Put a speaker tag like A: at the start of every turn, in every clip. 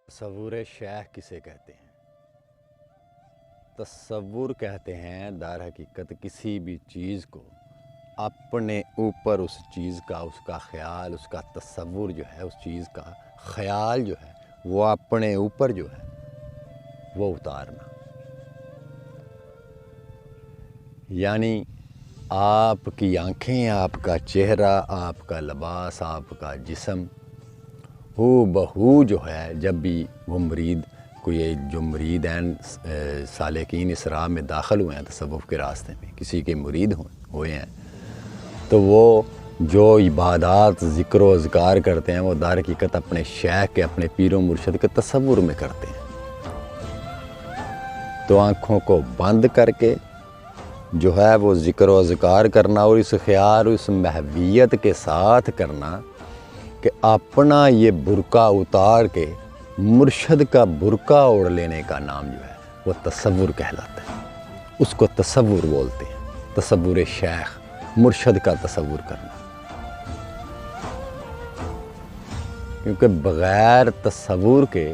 A: تصور شیخ کسے کہتے ہیں؟ تصور کہتے ہیں در حقیقت کسی بھی چیز کو اپنے اوپر اس چیز کا اس کا خیال اس کا تصور جو ہے اس چیز کا خیال جو ہے وہ اپنے اوپر جو ہے وہ اتارنا. یعنی آپ کی آنکھیں، آپ کا چہرہ، آپ کا لباس، آپ کا جسم ہو بہو جو ہے جب بھی وہ مرید کوئی جو مرید ہیں سالکین اس راہ میں داخل ہوئے ہیں تصوف کے راستے میں کسی کے مرید ہوئے ہیں تو وہ جو عبادات ذکر و اذکار کرتے ہیں وہ در حقیقت اپنے شیخ کے اپنے پیر و مرشد کے تصور میں کرتے ہیں. تو آنکھوں کو بند کر کے جو ہے وہ ذکر و اذکار کرنا اور اس خیال اس محویت کے ساتھ کرنا کہ اپنا یہ برقع اتار کے مرشد کا برقع اوڑھ لینے کا نام جو ہے وہ تصور کہلاتا ہے. اس کو تصور بولتے ہیں. تصور شیخ، مرشد کا تصور کرنا. کیونکہ بغیر تصور کے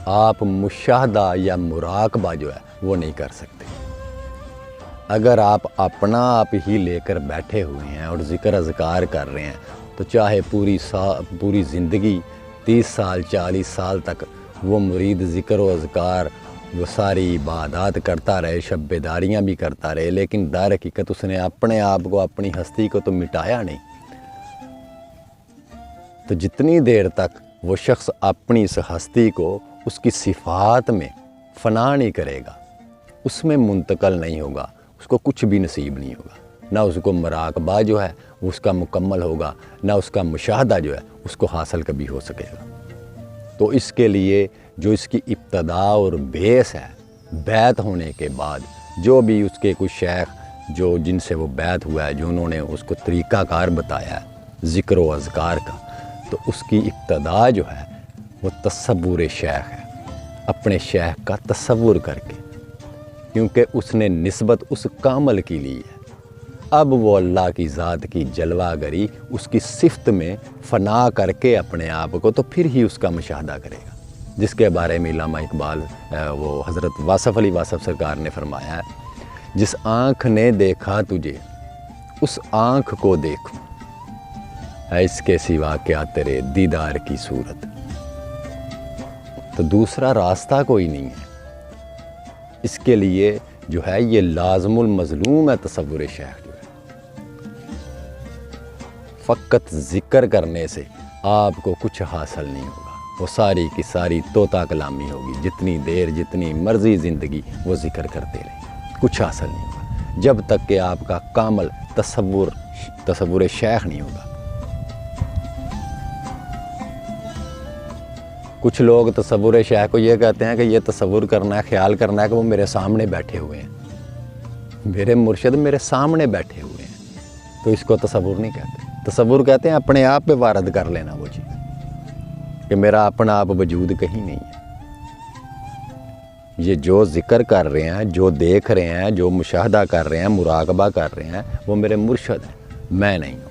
A: آپ مشاہدہ یا مراقبہ جو ہے وہ نہیں کر سکتے. اگر آپ اپنا آپ ہی لے کر بیٹھے ہوئے ہیں اور ذکر اذکار کر رہے ہیں تو چاہے پوری زندگی 30 سال 40 سال تک وہ مرید ذکر و اذکار وہ ساری عبادات کرتا رہے، شب بیداریاں بھی کرتا رہے، لیکن در حقیقت اس نے اپنے آپ کو اپنی ہستی کو تو مٹایا نہیں. تو جتنی دیر تک وہ شخص اپنی اس ہستی کو اس کی صفات میں فنا نہیں کرے گا، اس میں منتقل نہیں ہوگا، اس کو کچھ بھی نصیب نہیں ہوگا. نہ اس کو مراقبہ جو ہے وہ اس کا مکمل ہوگا، نہ اس کا مشاہدہ جو ہے اس کو حاصل کبھی ہو سکے گا. تو اس کے لیے جو اس کی ابتدا اور بیس ہے بیعت ہونے کے بعد جو بھی اس کے کچھ شیخ جو جن سے وہ بیعت ہوا ہے جو انہوں نے اس کو طریقہ کار بتایا ہے ذکر و اذکار کا، تو اس کی ابتدا جو ہے وہ تصور شیخ ہے. اپنے شیخ کا تصور کر کے، کیونکہ اس نے نسبت اس کامل کی لی ہے. اب وہ اللہ کی ذات کی جلوہ گری اس کی صفت میں فنا کر کے اپنے آپ کو تو پھر ہی اس کا مشاہدہ کرے گا، جس کے بارے میں علامہ اقبال وہ حضرت واصف علی واصف سرکار نے فرمایا ہے، جس آنکھ نے دیکھا تجھے اس آنکھ کو دیکھو، ہے اس کے سوا کیا تیرے دیدار کی صورت. تو دوسرا راستہ کوئی نہیں ہے. اس کے لیے جو ہے یہ لازم المظلوم ہے تصور شیخ جو ہے. فقط ذکر کرنے سے آپ کو کچھ حاصل نہیں ہوگا، وہ ساری کی ساری طوطا کلامی ہوگی. جتنی دیر جتنی مرضی زندگی وہ ذکر کرتے رہیں، کچھ حاصل نہیں ہوگا جب تک کہ آپ کا کامل تصور شیخ نہیں ہوگا. کچھ لوگ تصور شیخ کو یہ کہتے ہیں کہ یہ تصور کرنا ہے، خیال کرنا ہے کہ وہ میرے سامنے بیٹھے ہوئے ہیں، میرے مرشد میرے سامنے بیٹھے ہوئے ہیں. تو اس کو تصور نہیں کہتے. تصور کہتے ہیں اپنے آپ پہ وارد کر لینا وہ چیز کہ میرا اپنا آپ وجود کہیں نہیں ہے. یہ جو ذکر کر رہے ہیں، جو دیکھ رہے ہیں، جو مشاہدہ کر رہے ہیں، مراقبہ کر رہے ہیں، وہ میرے مرشد ہیں، میں نہیں ہوں.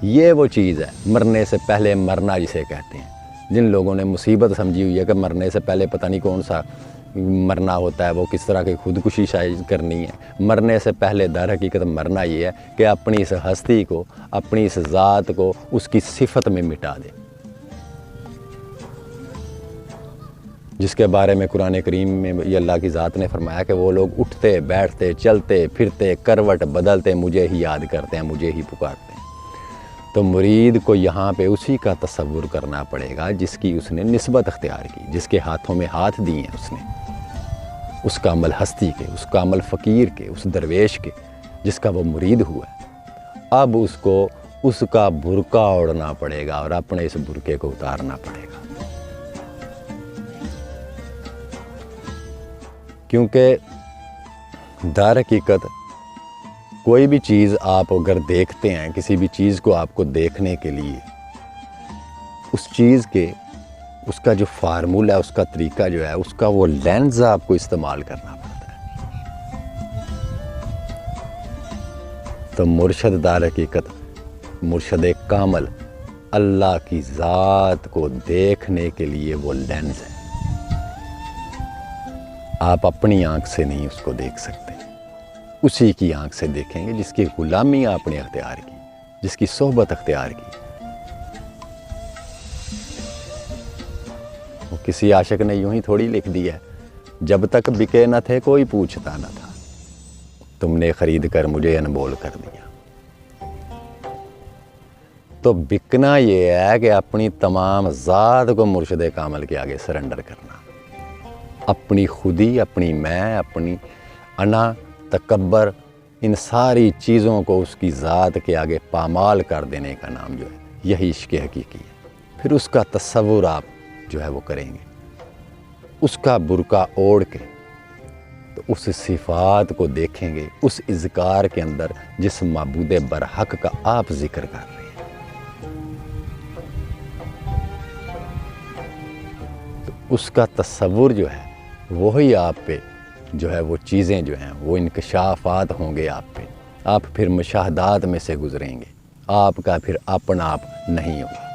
A: یہ وہ چیز ہے مرنے سے پہلے مرنا جسے کہتے ہیں. جن لوگوں نے مصیبت سمجھی ہوئی ہے کہ مرنے سے پہلے پتہ نہیں کون سا مرنا ہوتا ہے، وہ کس طرح کی خودکشی شاید کرنی ہے. مرنے سے پہلے در حقیقت مرنا یہ ہے کہ اپنی اس ہستی کو، اپنی اس ذات کو اس کی صفت میں مٹا دے، جس کے بارے میں قرآن کریم میں یہ اللہ کی ذات نے فرمایا کہ وہ لوگ اٹھتے بیٹھتے چلتے پھرتے کروٹ بدلتے مجھے ہی یاد کرتے ہیں، مجھے ہی پکارتے ہیں. تو مرید کو یہاں پہ اسی کا تصور کرنا پڑے گا جس کی اس نے نسبت اختیار کی، جس کے ہاتھوں میں ہاتھ دیے ہیں اس نے، اس کامل ہستی کے، اس کامل فقیر کے، اس درویش کے جس کا وہ مرید ہوا ہے. اب اس کو اس کا برقع اوڑھنا پڑے گا اور اپنے اس برقعے کو اتارنا پڑے گا. کیونکہ در حقیقت کوئی بھی چیز آپ اگر دیکھتے ہیں، کسی بھی چیز کو آپ کو دیکھنے کے لیے اس چیز کے اس کا جو فارمولہ ہے، اس کا طریقہ جو ہے، اس کا وہ لینز آپ کو استعمال کرنا پڑتا ہے. تو مرشد در حقیقت مرشد کامل اللہ کی ذات کو دیکھنے کے لیے وہ لینز ہے۔ آپ اپنی آنکھ سے نہیں اس کو دیکھ سکتے، اسی کی آنکھ سے دیکھیں گے جس کی غلامی آپ نے اختیار کی، جس کی صحبت اختیار کی۔ وہ کسی عاشق نے یوں ہی تھوڑی لکھ دی ہے، جب تک بکے نہ تھے کوئی پوچھتا نہ تھا، تم نے خرید کر مجھے انمول کر دیا۔ تو بکنا یہ ہے کہ اپنی تمام ذات کو مرشد کامل کے آگے سرنڈر کرنا، اپنی خودی، اپنی میں، اپنی انا، تکبر، ان ساری چیزوں کو اس کی ذات کے آگے پامال کر دینے کا نام جو ہے یہی عشق حقیقی ہے۔ پھر اس کا تصور آپ جو ہے وہ کریں گے، اس کا برقع اوڑھ کے تو اس صفات کو دیکھیں گے، اس اذکار کے اندر جس معبود برحق کا آپ ذکر کر رہے ہیں۔ تو اس کا تصور جو ہے وہی آپ پہ جو ہے وہ چیزیں جو ہیں وہ انکشافات ہوں گے آپ پہ، آپ پھر مشاہدات میں سے گزریں گے، آپ کا پھر اپنا آپ نہیں ہوگا۔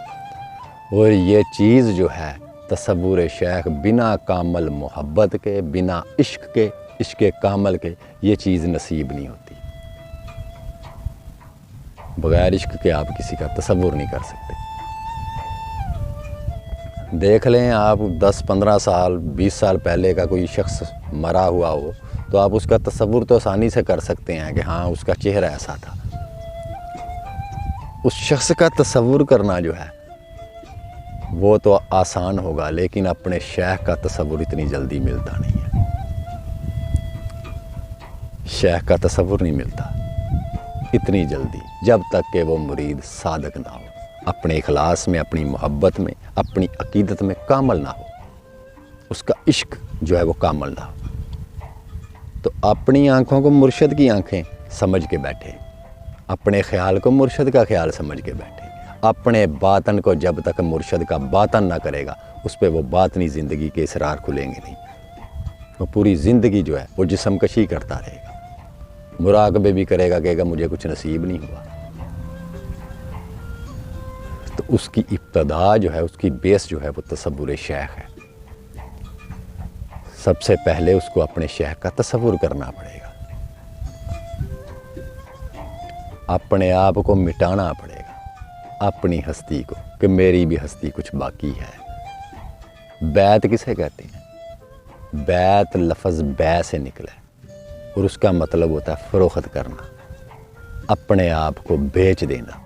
A: اور یہ چیز جو ہے تصور شیخ بنا کامل محبت کے، بنا عشق کے، عشق کامل کے یہ چیز نصیب نہیں ہوتی۔ بغیر عشق کے آپ کسی کا تصور نہیں کر سکتے۔ دیکھ لیں آپ 10-15 سال 20 سال پہلے کا کوئی شخص مرا ہوا ہو تو آپ اس کا تصور تو آسانی سے کر سکتے ہیں کہ ہاں اس کا چہرہ ایسا تھا۔ اس شخص کا تصور کرنا جو ہے وہ تو آسان ہوگا، لیکن اپنے شیخ کا تصور اتنی جلدی ملتا نہیں ہے۔ شیخ کا تصور نہیں ملتا اتنی جلدی جب تک کہ وہ مرید صادق نہ ہو، اپنے اخلاص میں، اپنی محبت میں، اپنی عقیدت میں کامل نہ ہو، اس کا عشق جو ہے وہ کامل نہ ہو۔ تو اپنی آنکھوں کو مرشد کی آنکھیں سمجھ کے بیٹھے، اپنے خیال کو مرشد کا خیال سمجھ کے بیٹھے، اپنے باطن کو جب تک مرشد کا باطن نہ کرے گا اس پہ وہ باطنی زندگی کے اسرار کھلیں گے نہیں۔ وہ پوری زندگی جو ہے وہ جسم کشی کرتا رہے گا، مراقبے بھی کرے گا، کہے گا مجھے کچھ نصیب نہیں ہوا۔ تو اس کی ابتدا جو ہے، اس کی بیس جو ہے وہ تصور شیخ ہے۔ سب سے پہلے اس کو اپنے شیخ کا تصور کرنا پڑے گا، اپنے آپ کو مٹانا پڑے گا، اپنی ہستی کو، کہ میری بھی ہستی کچھ باقی ہے۔ بیت کسے کہتے ہیں؟ بیت لفظ بے سے نکلا ہے اور اس کا مطلب ہوتا ہے فروخت کرنا، اپنے آپ کو بیچ دینا۔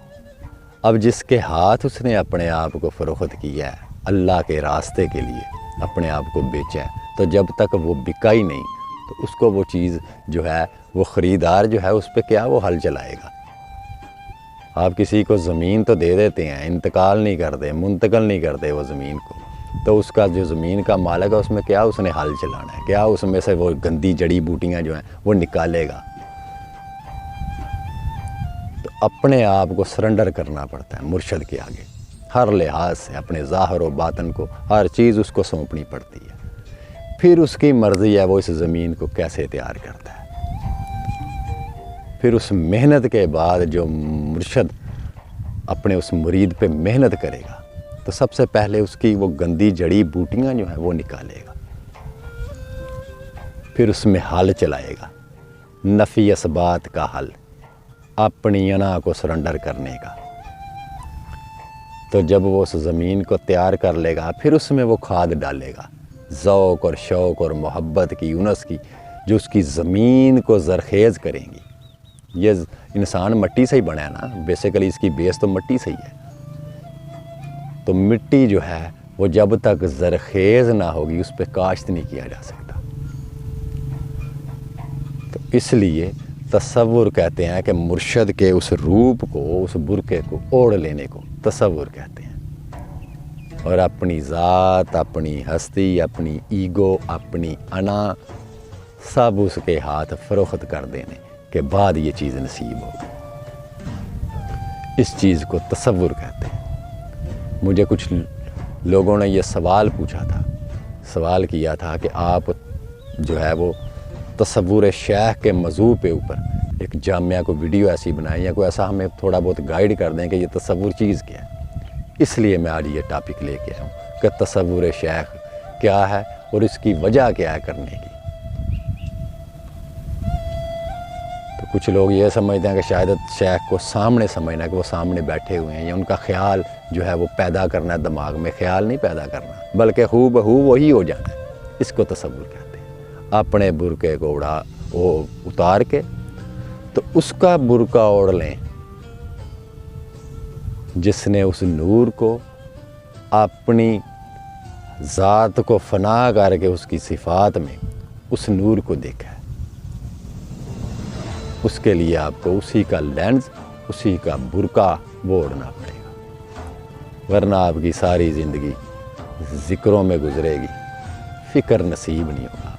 A: اب جس کے ہاتھ اس نے اپنے آپ کو فروخت کیا ہے، اللہ کے راستے کے لیے اپنے آپ کو بیچا ہے، تو جب تک وہ بکا ہی نہیں تو اس کو وہ چیز جو ہے وہ خریدار جو ہے اس پہ کیا وہ حل چلائے گا۔ آپ کسی کو زمین تو دے دیتے ہیں، انتقال نہیں کرتے، منتقل نہیں کرتے وہ زمین کو، تو اس کا جو زمین کا مالک ہے اس میں کیا اس نے حل چلانا ہے، کیا اس میں سے وہ گندی جڑی بوٹیاں جو ہیں وہ نکالے گا۔ تو اپنے آپ کو سرنڈر کرنا پڑتا ہے مرشد کے آگے، ہر لحاظ سے اپنے ظاہر و باطن کو ہر چیز اس کو سونپنی پڑتی ہے۔ پھر اس کی مرضی ہے وہ اس زمین کو کیسے تیار کرتا ہے۔ پھر اس محنت کے بعد جو مرشد اپنے اس مرید پہ محنت کرے گا تو سب سے پہلے اس کی وہ گندی جڑی بوٹیاں جو ہیں وہ نکالے گا، پھر اس میں حل چلائے گا، نفی اثبات کا حل، اپنی انا کو سرنڈر کرنے کا۔ تو جب وہ اس زمین کو تیار کر لے گا پھر اس میں وہ کھاد ڈالے گا، ذوق اور شوق اور محبت کی، انس کی، جو اس کی زمین کو زرخیز کریں گی۔ یہ انسان مٹی سے ہی بنا ہے نا، بیسیکلی اس کی بیس تو مٹی سے ہی ہے۔ تو مٹی جو ہے وہ جب تک زرخیز نہ ہوگی اس پہ کاشت نہیں کیا جا سکتا۔ تو اس لیے تصور کہتے ہیں کہ مرشد کے اس روپ کو، اس برقعے کو اوڑھ لینے کو تصور کہتے ہیں، اور اپنی ذات، اپنی ہستی، اپنی ایگو، اپنی انا سب اس کے ہاتھ فروخت کر دینے کے بعد یہ چیز نصیب ہوگی۔ اس چیز کو تصور کہتے ہیں۔ مجھے کچھ لوگوں نے یہ سوال پوچھا تھا، سوال کیا تھا کہ آپ جو ہے وہ تصور شیخ کے موضوع پہ اوپر ایک جامعہ کو ویڈیو ایسی بنائیں یا کوئی ایسا ہمیں تھوڑا بہت گائیڈ کر دیں کہ یہ تصور چیز کیا ہے۔ اس لیے میں آج یہ ٹاپک لے کے آیا ہوں کہ تصور شیخ کیا ہے اور اس کی وجہ کیا ہے کرنے کی۔ تو کچھ لوگ یہ سمجھتے ہیں کہ شاید شیخ کو سامنے سمجھنا کہ وہ سامنے بیٹھے ہوئے ہیں، یا ان کا خیال جو ہے وہ پیدا کرنا ہے دماغ میں، خیال نہیں پیدا کرنا بلکہ ہو بہو وہی ہو جانا ہے، اس کو تصور کہتے ہیں۔ اپنے برقعے کو اتار کے تو اس کا برقع اوڑھ لیں جس نے اس نور کو اپنی ذات کو فنا کر کے اس کی صفات میں اس نور کو دیکھا ہے۔ اس کے لیے آپ کو اسی کا لینز، اسی کا برقع وہ اوڑھنا پڑے گا، ورنہ آپ کی ساری زندگی ذکروں میں گزرے گی، فکر نصیب نہیں ہوگا۔